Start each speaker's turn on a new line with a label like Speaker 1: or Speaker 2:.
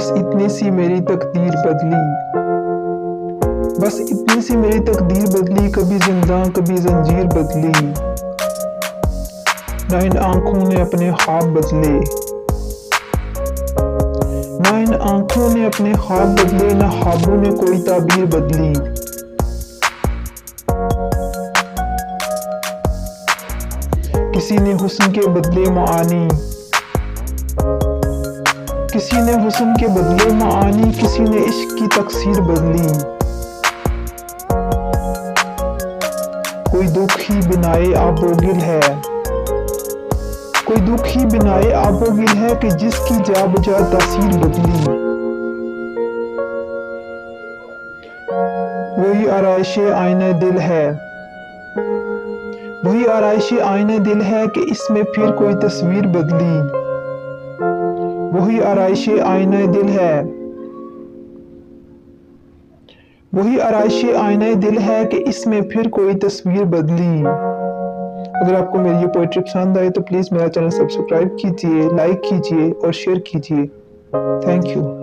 Speaker 1: बस इतनी सी मेरी तकदीर बदली, बस इतनी सी मेरी तकदीर बदली, कभी जिंदा कभी जंजीर बदली। ना इन आंखों ने अपने ख्वाब बदले, ना इन आंखों ने अपने ख्वाब बदले, ना ख्वाबों ने कोई ताबीर बदली। किसी ने हुस्न के बदले मानी, किसी ने हुस्न के बदले मानी, किसी ने इश्क की तकसीर बदली। कोई दुख ही बिनाए आबोगिल है, कोई दुख ही बिनाए आबोगिल है कि जिसकी जा बजा तासीर बदली। वही आराइशे आईने दिल है, वही आराइशे आईने दिल है कि इसमें फिर कोई तस्वीर बदली। वही आराइशे आईने दिल है, वही आराइशे आईने दिल है कि इसमें फिर कोई तस्वीर बदली। अगर आपको मेरी ये पोएट्री पसंद आए तो प्लीज़ मेरा चैनल सब्सक्राइब कीजिए, लाइक कीजिए और शेयर कीजिए। Thank you.